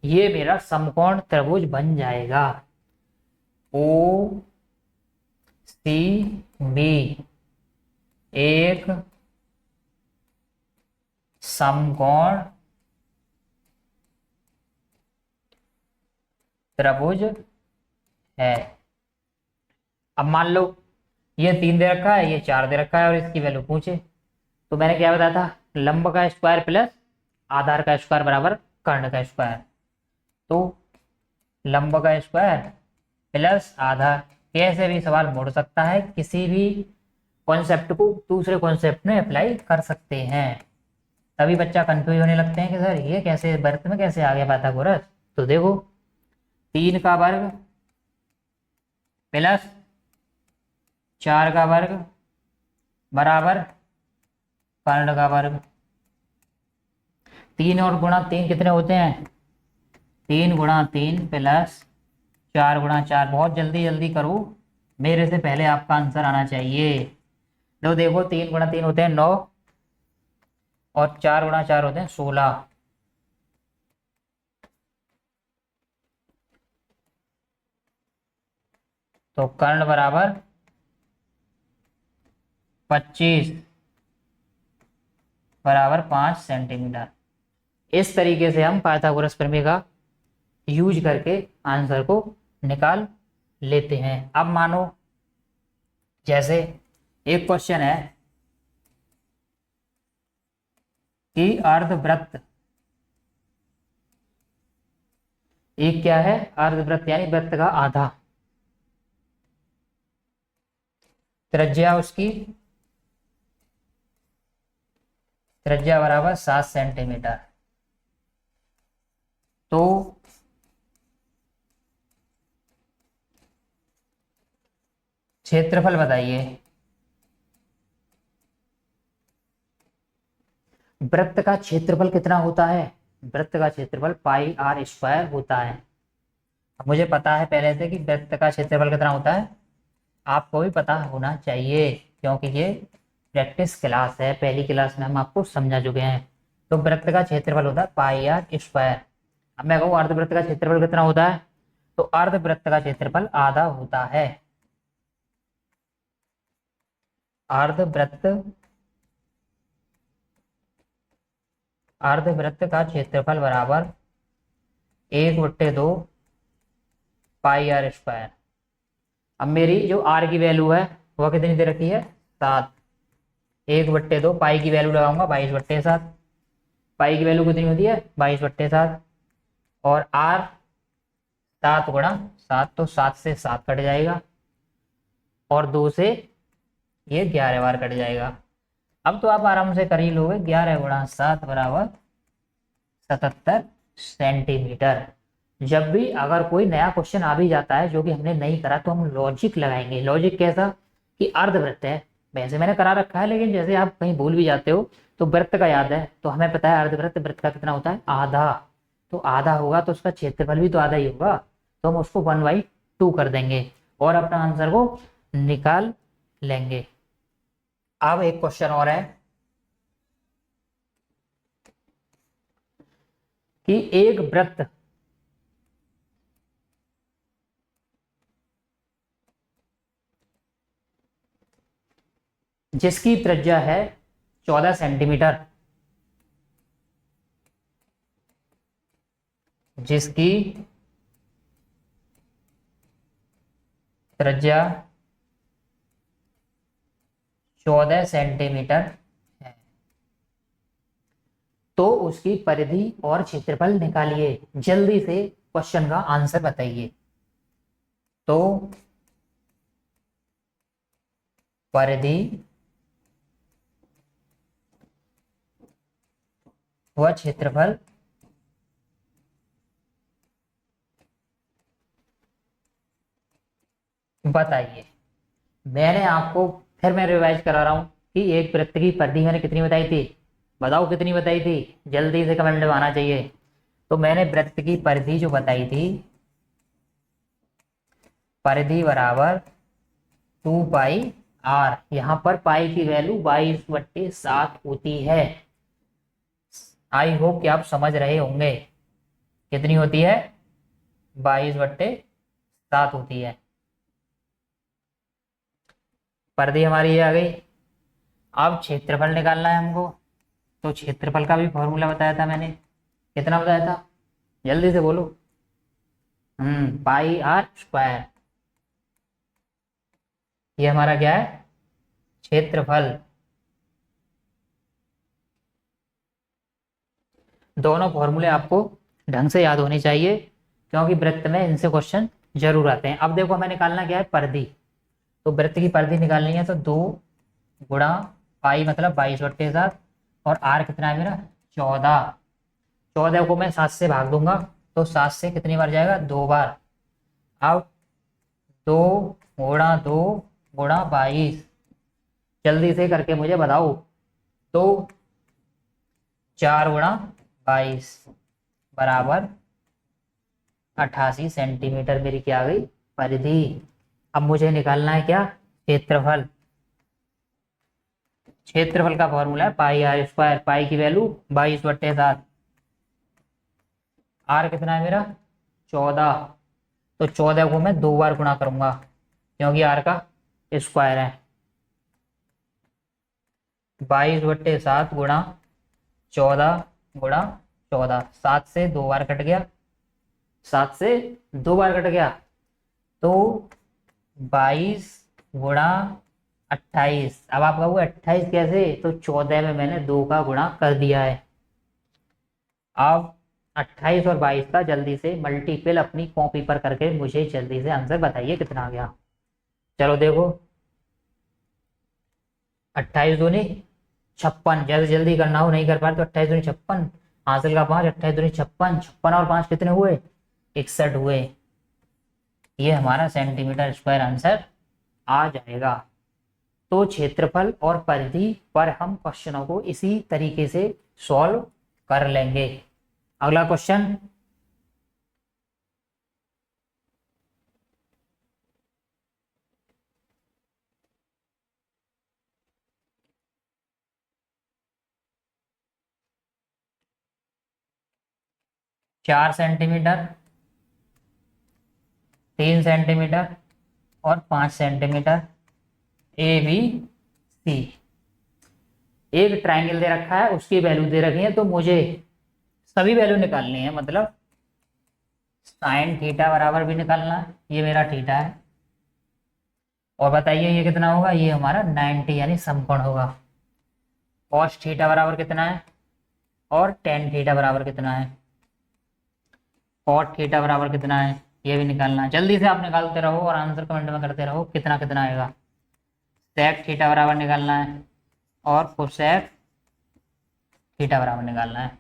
ये मेरा समकोण त्रिभुज बन जाएगा। ओ सी बी एक समकोण त्रिभुज है। अब मान लो ये 3 दे रखा है, ये 4 दे रखा है और इसकी वैल्यू पूछे, तो मैंने क्या बताया था, लंब का स्क्वायर प्लस आधार का स्क्वायर बराबर कर्ण का स्क्वायर। तो लंब का स्क्वायर प्लस आधार, कैसे भी सवाल मोड़ सकता है, किसी भी कॉन्सेप्ट को दूसरे कॉन्सेप्ट में अप्लाई कर सकते हैं। तभी बच्चा कंफ्यूज होने लगते हैं कि सर ये कैसे वृत्त में कैसे आ गया पाइथागोरस। तो देखो 3 का वर्ग प्लस 4 का वर्ग बराबर कर्ण का वर्ग। 3 और गुणा 3 कितने होते हैं, 3 × 3 प्लस 4 × 4। बहुत जल्दी जल्दी करो, मेरे से पहले आपका आंसर आना चाहिए। तो देखो 3 × 3 होते हैं 9 और 4 × 4 होते हैं 16। तो कर्ण बराबर 25 बराबर 5 सेंटीमीटर। इस तरीके से हम पाइथागोरस प्रमेय का यूज करके आंसर को निकाल लेते हैं। अब मानो जैसे एक क्वेश्चन है कि अर्धवृत्त, एक क्या है, अर्धवृत्त यानी वृत्त का आधा, त्रिज्या उसकी त्रिज्या बराबर 7 सेंटीमीटर। तो क्षेत्रफल बताइए। वृत्त का क्षेत्रफल कितना होता है, वृत्त का क्षेत्रफल पाई आर स्क्वायर होता है। अब मुझे पता है पहले से कि वृत्त का क्षेत्रफल कितना होता है, आपको भी पता होना चाहिए क्योंकि ये प्रैक्टिस क्लास है, पहली क्लास में हम आपको समझा चुके हैं। तो वृत्त का क्षेत्रफल होता है पाई आर स्क्वायर। अब मैं कहूँ अर्धवृत्त का क्षेत्रफल कितना होता है, तो अर्धवृत्त का क्षेत्रफल आधा होता है। अर्धवृत्त अर्धवृत्त का क्षेत्रफल बराबर 1/2 पाई आर स्क्वायर। अब मेरी जो आर की वैल्यू है वह कितनी दे रखी है, 7। 1/2 पाई की वैल्यू लगाऊंगा 22/7। पाई की वैल्यू कितनी होती है, 22/7। और आर 7 × 7, तो 7 से 7 कट जाएगा और 2 से ये 11 बार कट जाएगा। अब तो आप आराम से कर ही लोगे, 11 × 7 बराबर 77 सेंटीमीटर। जब भी अगर कोई नया क्वेश्चन आ भी जाता है जो कि हमने नहीं करा, तो हम लॉजिक लगाएंगे। लॉजिक कैसा, कि अर्धवृत्त है, वैसे मैंने करा रखा है, लेकिन जैसे आप कहीं भूल भी जाते हो तो वृत्त का याद है, तो हमें पता है अर्धवृत्त, वृत्त का कितना होता है, आधा। तो आधा होगा तो उसका क्षेत्रफल भी तो आधा ही होगा, तो हम उसको 1/2 कर देंगे और अपना आंसर को निकाल लेंगे। अब एक क्वेश्चन और है कि एक वृत्त जिसकी त्रिज्या है 14 सेंटीमीटर, जिसकी त्रिज्या 14 सेंटीमीटर है, तो उसकी परिधि और क्षेत्रफल निकालिए। जल्दी से क्वेश्चन का आंसर बताइए। तो परिधि व क्षेत्रफल बताइए। मैंने आपको फिर मैं रिवाइज करा रहा हूं कि एक वृत्त की परिधि मैंने कितनी बताई थी, बताओ कितनी बताई थी, जल्दी से कमेंट में आना चाहिए। तो मैंने वृत्त की परिधि जो बताई थी, परिधि बराबर 2πr। यहां पर पाई की वैल्यू 22/7 होती है। आई होप कि आप समझ रहे होंगे। कितनी होती है, 22/7 होती है। परिधि हमारी ये आ गई। अब क्षेत्रफल निकालना है हमको, तो क्षेत्रफल का भी फॉर्मूला बताया था मैंने। कितना बताया था, जल्दी से बोलो। πr²। ये हमारा क्या है, क्षेत्रफल। दोनों फॉर्मूले आपको ढंग से याद होने चाहिए, क्योंकि वृत्त में इनसे क्वेश्चन जरूर आते हैं। अब देखो हमें निकालना क्या है, परिधि। तो वृत्त की परिधि निकालनी है, तो 2 × मतलब 22/7 और आर कितना है मेरा, 14। 14 को मैं 7 से भाग दूंगा, तो 7 से कितनी बार जाएगा, 2 बार। अब 2 × 2 × 22, जल्दी से करके मुझे बताओ। तो 4 × 22 बराबर 88 सेंटीमीटर मेरी क्या आ गई, परिधि। अब मुझे निकालना है क्या, क्षेत्रफल। क्षेत्रफल का फॉर्मूला है πr²। पाई की वैल्यू 22/7। आर कितना है मेरा, 14। तो 14 को मैं 2 बार गुणा करूंगा, क्योंकि आर का स्क्वायर है। 22/7 गुणा 14 गुणा 14, 7 से 2 बार कट गया, 7 से 2 बार कट गया। तो 22 × 28। अब आप कहोगे 28 कैसे, तो 14 में मैंने 2 का गुणा कर दिया है। अब 28 और 22 का जल्दी से मल्टीपल अपनी कॉपी पर करके मुझे जल्दी से आंसर बताइए कितना आ गया। चलो देखो, 28 दूनी 56। जैसे जल्दी करना हो, नहीं कर पाए तो 28 दूनी 56, हासिल का 5, 28 दूनी 56, 56 और 5 कितने हुए, 61 हुए। ये हमारा सेंटीमीटर स्क्वायर आंसर आ जाएगा। तो क्षेत्रफल और परिधि पर हम क्वेश्चनों को इसी तरीके से सॉल्व कर लेंगे। अगला क्वेश्चन, चार सेंटीमीटर, 3 सेंटीमीटर और 5 सेंटीमीटर, ए बी सी। एक ट्राइंगल दे रखा है, उसकी वैल्यू दे रखी है, तो मुझे सभी वैल्यू निकालनी है। मतलब साइन थीटा बराबर भी निकालना है, ये मेरा थीटा है। और बताइए ये कितना होगा, ये हमारा 90 यानी समकोण होगा। कॉस थीटा बराबर कितना है, और टेन थीटा बराबर कितना है, कॉट थीटा बराबर कितना है, ये भी निकालना है। जल्दी से आप निकालते रहो और आंसर कमेंट में करते रहो कितना कितना आएगा। सेक थीटा बराबर निकालना है और कोसेक थीटा बराबर निकालना है।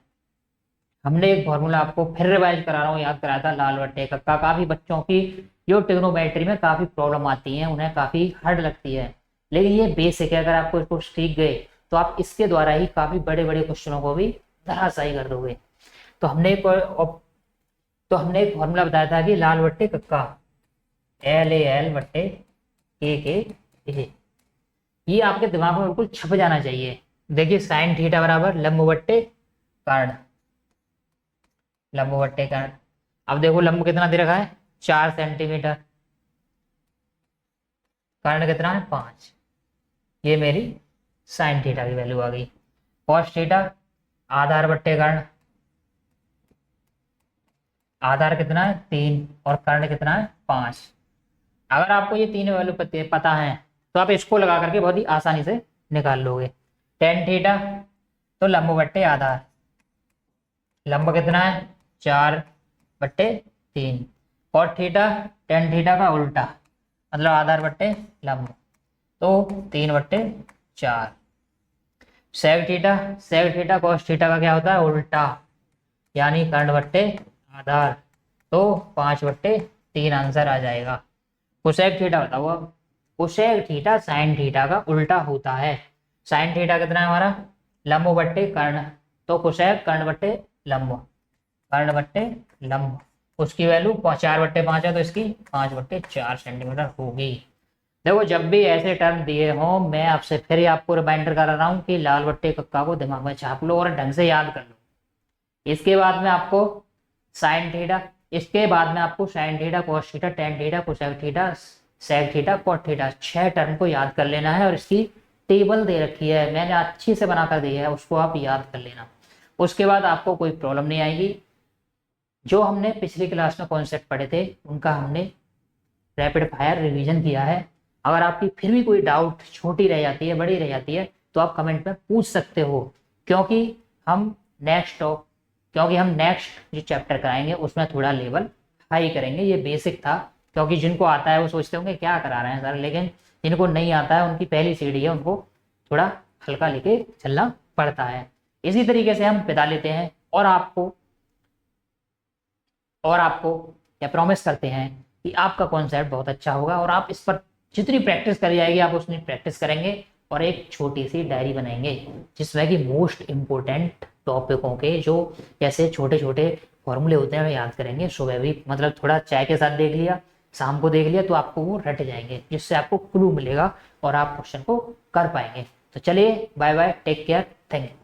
हमने एक फॉर्मूला आपको फिर रिवाइज करा रहा हूँ, याद कराया था लाल बट्टे का। काफी बच्चों की जो ट्रिग्नोमेट्री में काफी प्रॉब्लम आती है, उन्हें काफी हार्ड लगती है, लेकिन ये बेसिक है। अगर आपको इसको सीख गए तो आप इसके द्वारा ही काफी बड़े बड़े क्वेश्चनों को भी धराशायी कर दोगे। तो हमने एक फॉर्मूला बताया था कि लाल बट्टे कक्का, LAL बट्टे KK, ये आपके दिमाग में बिल्कुल छप जाना चाहिए। देखिए साइन थीटा बराबर लंब बट्टे कर्ण, लंब बट्टे कर्ण। अब देखो लंब कितना दे रखा है, 4 सेंटीमीटर, कर्ण कितना है 5। ये मेरी साइन थीटा की वैल्यू आ गई। कॉस थीटा आधार बट्टे कर्ण, आधार कितना है 3 और कर्ण कितना है 5। अगर आपको ये तीन वैल्यू पता है तो आप इसको लगा करके बहुत ही आसानी से निकाल लोगे। टेन थीटा तो लंब बट्टे आधार, लंब कितना है 4/3। कॉट थीटा टेन थीटा का उल्टा, मतलब आधार बट्टे लंब, तो 3/4। सेक थीटा कॉस थीटा का क्या होता है उल्टा, यानी कर्ण बट्टे आधार, तो 5/3 आंसर आ जाएगा। कोसेक थीटा बताओ अब। कोसेक थीटा साइन थीटा का उल्टा होता है। साइन थीटा कितना है हमारा लंब बट्टे कर्ण, तो कोसेक कर्ण बट्टे लंब, कर्ण बट्टे लंब, उसकी वैल्यू 4/5 है, तो इसकी 5/4 सेंटीमीटर होगी। देखो जब भी ऐसे टर्म दिए हों, मैं आपसे फिर आपको रिमाइंडर करा रहा हूँ कि लाल बट्टे कक्का को दिमाग में छाप लो और ढंग से याद कर लो। इसके बाद में आपको साइन थीटा, इसके बाद में आपको sine theta cos theta tan theta cosec theta sec theta cot theta, 6 term को याद कर लेना है। और इसकी टेबल दे रखी है, मैंने अच्छी से बनाकर दी है, उसको आप याद कर लेना। उसके बाद आपको कोई प्रॉब्लम नहीं आएगी। जो हमने पिछली क्लास में कॉन्सेप्ट पढ़े थे उनका हमने रैपिड फायर रिवीजन किया है। अगर आपकी फिर भी कोई डाउट छोटी रह जाती है, बड़ी रह जाती है, तो आप कमेंट में पूछ सकते हो, क्योंकि हम नेक्स्ट जो चैप्टर कराएंगे उसमें थोड़ा लेवल हाई करेंगे। ये बेसिक था, क्योंकि जिनको आता है वो सोचते होंगे क्या करा रहे हैं सर, लेकिन जिनको नहीं आता है उनकी पहली सीढ़ी है, उनको थोड़ा हल्का लेके चलना पड़ता है। इसी तरीके से हम बिता लेते हैं और आपको क्या प्रॉमिस करते हैं कि आपका कॉन्सेप्ट बहुत अच्छा होगा और आप इस पर जितनी प्रैक्टिस करी जाएगी आप उतनी प्रैक्टिस करेंगे और एक छोटी सी डायरी बनाएंगे जिसमें कि मोस्ट इम्पोर्टेंट टॉपिकों के जो जैसे छोटे छोटे फॉर्मूले होते हैं वे याद करेंगे। सुबह भी मतलब थोड़ा चाय के साथ देख लिया, शाम को देख लिया, तो आपको वो रट जाएंगे, जिससे आपको क्लू मिलेगा और आप क्वेश्चन को कर पाएंगे। तो चलिए bye bye, take care, thank you.